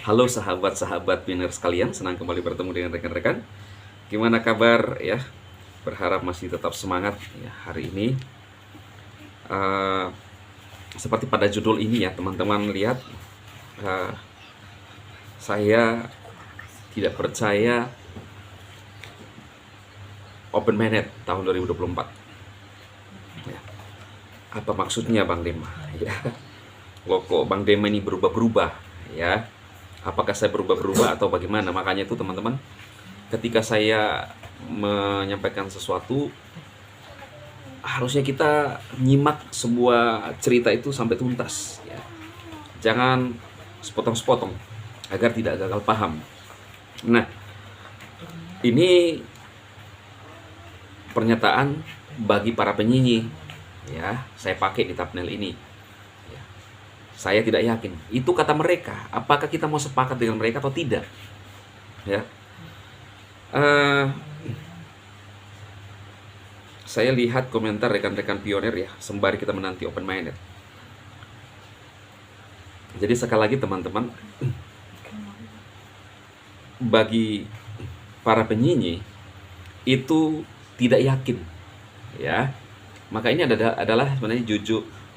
Halo sahabat-sahabat Biner sekalian, senang kembali bertemu dengan rekan-rekan. Gimana kabar ya? Berharap masih tetap semangat ya hari ini. Eh, Seperti pada judul ini ya, teman-teman lihat, eh, saya tidak percaya Open Minded tahun 2024. Ya. Apa maksudnya Bang Dema? Ya. Loh kok Bang Dema ini berubah-berubah ya? Apakah saya berubah-berubah atau bagaimana? Makanya itu teman-teman, ketika saya menyampaikan sesuatu, harusnya kita nyimak sebuah cerita itu sampai tuntas ya. Jangan sepotong-sepotong agar tidak gagal paham. Nah, ini pernyataan bagi para penyinyi ya, saya pakai di thumbnail ini ya. Saya tidak yakin itu kata mereka, apakah kita mau sepakat dengan mereka atau tidak ya. Eh, saya lihat komentar rekan-rekan pionir ya, sembari kita menanti open minded. Jadi sekali lagi teman-teman, bagi para penyinyi itu tidak yakin ya. Maka ini adalah sebenarnya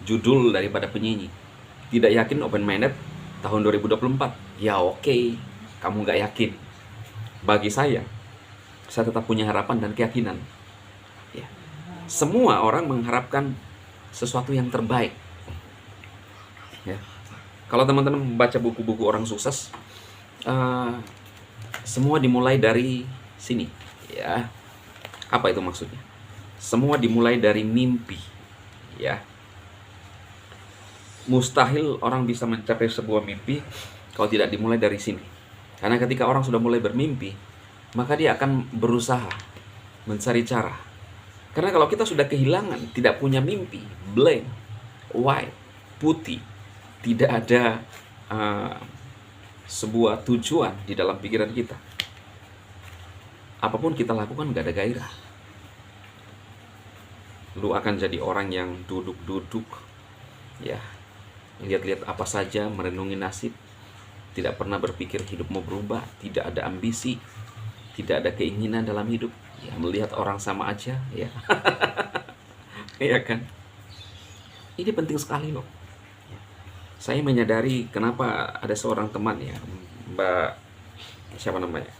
judul daripada penyinyi. Tidak yakin open minded tahun 2024. Ya oke, kamu nggak yakin. Bagi saya tetap punya harapan dan keyakinan ya. Semua orang mengharapkan sesuatu yang terbaik ya. Kalau teman-teman membaca buku-buku orang sukses, semua dimulai dari sini ya. Apa itu maksudnya? Semua dimulai dari mimpi ya. Mustahil orang bisa mencapai sebuah mimpi kalau tidak dimulai dari sini. Karena ketika orang sudah mulai bermimpi, maka dia akan berusaha mencari cara. Karena kalau kita sudah kehilangan, tidak punya mimpi, blank, white, putih, tidak ada sebuah tujuan di dalam pikiran kita, apapun kita lakukan gak ada gairah. Lu akan jadi orang yang duduk-duduk ya, lihat-lihat apa saja, merenungi nasib, tidak pernah berpikir hidup mau berubah, tidak ada ambisi, tidak ada keinginan dalam hidup ya, melihat orang sama aja ya. Iya kan? Ini penting sekali loh. Saya menyadari kenapa ada seorang teman ya, Mbak siapa namanya,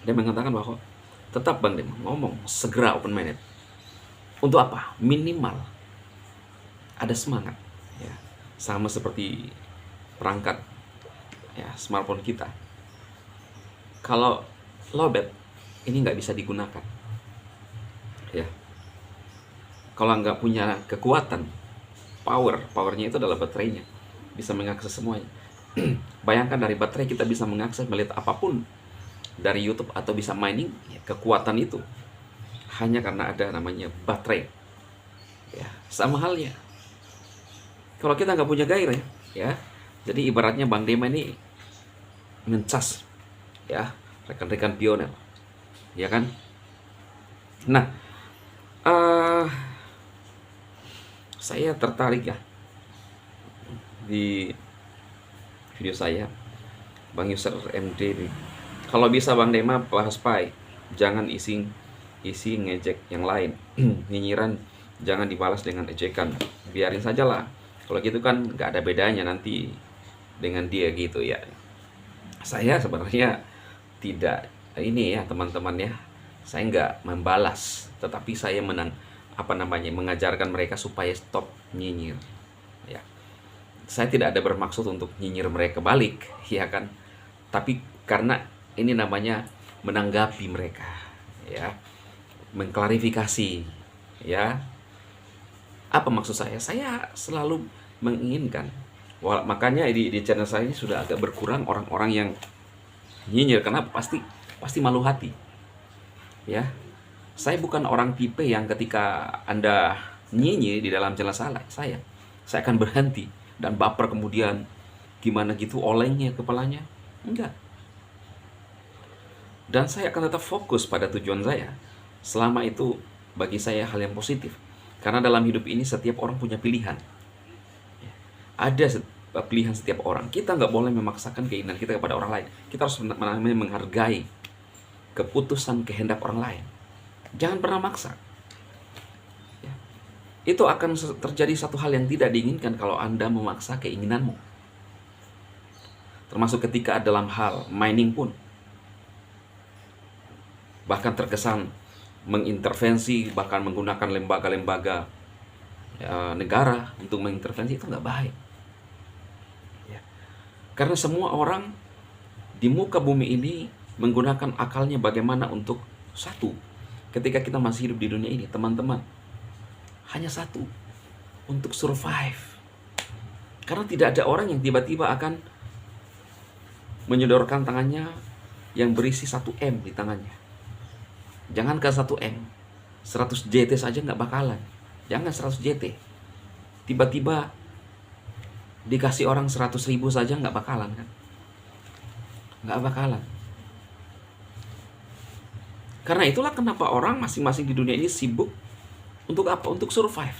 dia mengatakan bahwa tetap Bang Dem ngomong segera open minded. Untuk apa? Minimal ada semangat ya. Sama seperti perangkat ya smartphone kita, kalau lowbat ini nggak bisa digunakan ya. Kalau nggak punya kekuatan, powernya itu adalah baterainya, bisa mengakses semuanya. Bayangkan dari baterai kita bisa mengakses, melihat apapun dari YouTube atau bisa mining ya, kekuatan itu hanya karena ada namanya baterai ya. Sama halnya kalau kita nggak punya gairah ya. Jadi ibaratnya Bang Dema ini mencas ya rekan-rekan pionir ya kan. Nah, saya tertarik ya di video saya Bang User MD nih. Kalau bisa Bang Dema bahas pai, jangan isi ngejek yang lain. Nyinyiran jangan dibalas dengan ejekan, biarin saja lah. Kalau gitu kan nggak ada bedanya nanti dengan dia gitu ya. Saya sebenarnya tidak ini ya teman-teman ya, saya nggak membalas, tetapi saya mengajarkan mereka supaya stop nyinyir ya. Saya tidak ada bermaksud untuk nyinyir mereka balik ya kan, tapi karena ini namanya menanggapi mereka ya, mengklarifikasi ya. Apa maksud saya? Saya selalu menginginkan, makanya di channel saya ini sudah agak berkurang orang-orang yang nyinyir. Kenapa? Pasti malu hati ya. Saya bukan orang tipe yang ketika Anda nyinyir di dalam channel saya akan berhenti dan baper kemudian gimana gitu olengnya kepalanya. Enggak. Dan saya akan tetap fokus pada tujuan saya selama itu bagi saya hal yang positif. Karena dalam hidup ini setiap orang punya pilihan. Ada pilihan setiap orang. Kita nggak boleh memaksakan keinginan kita kepada orang lain. Kita harus menghargai keputusan kehendak orang lain. Jangan pernah maksa. Ya. Itu akan terjadi satu hal yang tidak diinginkan kalau Anda memaksa keinginanmu. Termasuk ketika dalam hal mining pun. Bahkan terkesan mengintervensi, bahkan menggunakan lembaga-lembaga negara untuk mengintervensi, itu nggak baik. Ya. Karena semua orang di muka bumi ini menggunakan akalnya bagaimana untuk satu. Ketika kita masih hidup di dunia ini, teman-teman, hanya satu, untuk survive. Karena tidak ada orang yang tiba-tiba akan menyodorkan tangannya yang berisi 1M di tangannya. Jangankan 1M, 100 JT saja nggak bakalan. Jangan 100 JT. Tiba-tiba dikasih orang 100.000 saja nggak bakalan kan? Nggak bakalan. Karena itulah kenapa orang masing-masing di dunia ini sibuk untuk apa? Untuk survive.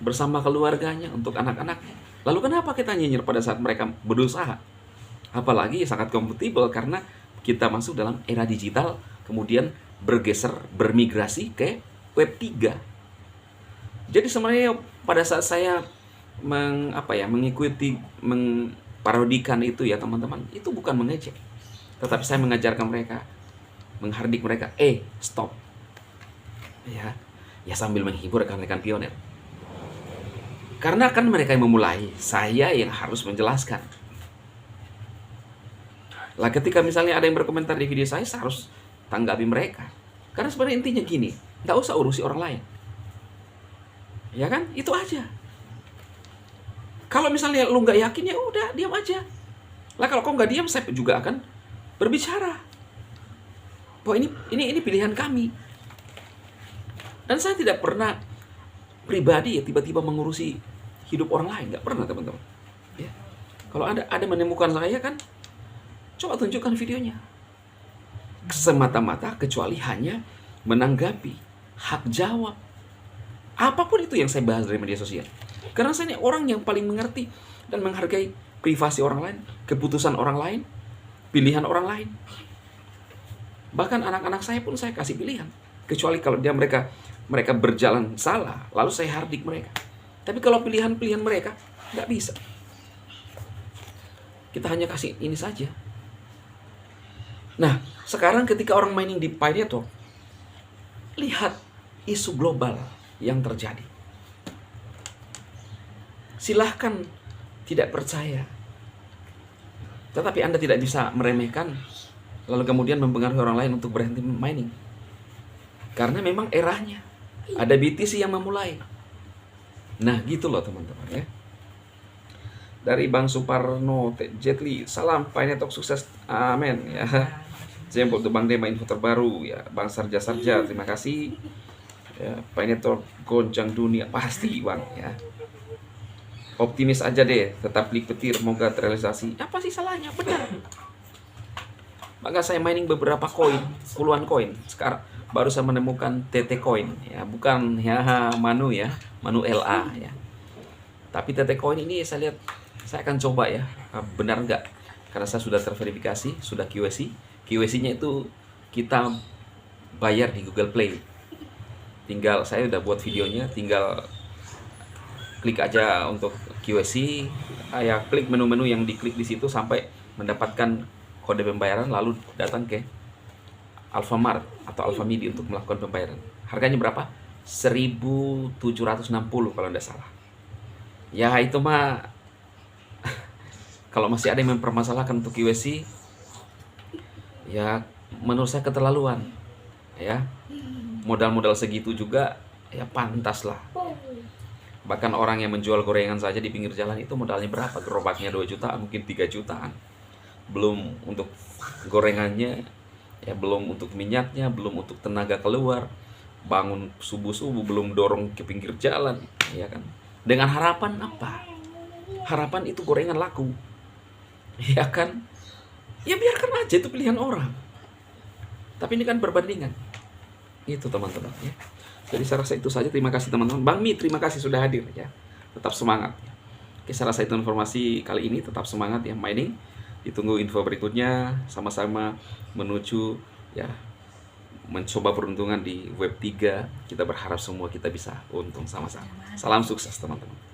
Bersama keluarganya, untuk anak-anaknya. Lalu kenapa kita nyinyir pada saat mereka berusaha? Apalagi sangat kompatibel karena kita masuk dalam era digital, kemudian bergeser, bermigrasi ke Web 3. Jadi sebenarnya pada saat saya mengikuti, parodikan itu ya teman-teman, itu bukan mengejek. Tetapi saya mengajarkan mereka, menghardik mereka, stop. Ya sambil menghibur rekan-rekan pionir. Karena kan mereka yang memulai, saya yang harus menjelaskan. Lah ketika misalnya ada yang berkomentar di video saya harus tanggapi mereka. Karena sebenarnya intinya gini, nggak usah urusi orang lain. Ya kan? Itu aja. Kalau misalnya lu nggak yakin, ya udah diam aja. Lah kalau kau nggak diam, saya juga akan berbicara. Bahwa ini pilihan kami. Dan saya tidak pernah pribadi ya tiba-tiba mengurusi hidup orang lain, nggak pernah teman-teman. Ya. Kalau ada menemukan saya kan, coba tunjukkan videonya. Semata-mata kecuali hanya menanggapi, hak jawab. Apapun itu yang saya bahas dari media sosial. Karena saya ini orang yang paling mengerti dan menghargai privasi orang lain, keputusan orang lain, pilihan orang lain. Bahkan anak-anak saya pun saya kasih pilihan. Kecuali kalau mereka berjalan salah, lalu saya hardik mereka. Tapi kalau pilihan-pilihan mereka, nggak bisa. Kita hanya kasih ini saja. Nah, sekarang ketika orang mining di Pi Network, lihat isu global yang terjadi. Silahkan tidak percaya. Tetapi Anda tidak bisa meremehkan, lalu kemudian mempengaruhi orang lain untuk berhenti mining. Karena memang eranya. Ada BTC yang memulai. Nah, gitu loh teman-teman ya. Dari Bang Suparno Jetli, salam Pi Network sukses, amin ya. Jempol untuk Bang Dema info terbaru ya. Bang Sarja, terima kasih ya. Pi Network goncang dunia pasti Bang ya. Optimis aja deh, tetap klik petir, semoga terrealisasi. Apa sih salahnya? Benar. Maka saya mining beberapa koin, puluhan koin. Sekarang baru saya menemukan TT coin ya, bukan ya Manu LA ya. Tapi TT coin ini saya lihat, saya akan coba ya, benar nggak? Karena saya sudah terverifikasi, sudah QC. QC-nya itu kita bayar di Google Play. Tinggal saya udah buat videonya, tinggal klik aja untuk QC, ya klik menu-menu yang diklik di situ sampai mendapatkan kode pembayaran, lalu datang ke Alfamart atau Alfamidi untuk melakukan pembayaran. Harganya berapa? 1.760 kalau tidak salah. Ya itu mah kalau masih ada yang mempermasalahkan untuk QC, ya menurut saya keterlaluan. Ya, modal-modal segitu juga ya pantas lah. Bahkan orang yang menjual gorengan saja di pinggir jalan itu modalnya berapa? Gerobaknya 2 jutaan, mungkin 3 jutaan. Belum untuk gorengannya, ya belum untuk minyaknya, belum untuk tenaga keluar, bangun subuh-subuh, belum dorong ke pinggir jalan, ya kan? Dengan harapan apa? Harapan itu gorengan laku, ya kan? Ya biarkan aja, itu pilihan orang. Tapi ini kan perbandingan. Itu teman-teman ya. Jadi saya rasa itu saja. Terima kasih teman-teman. Bang Mi, terima kasih sudah hadir ya. Tetap semangat. Oke, saya rasa itu informasi kali ini. Tetap semangat ya mining. Ditunggu info berikutnya, sama-sama menuju ya mencoba peruntungan di Web3. Kita berharap semua kita bisa untung sama-sama. Salam sukses teman-teman.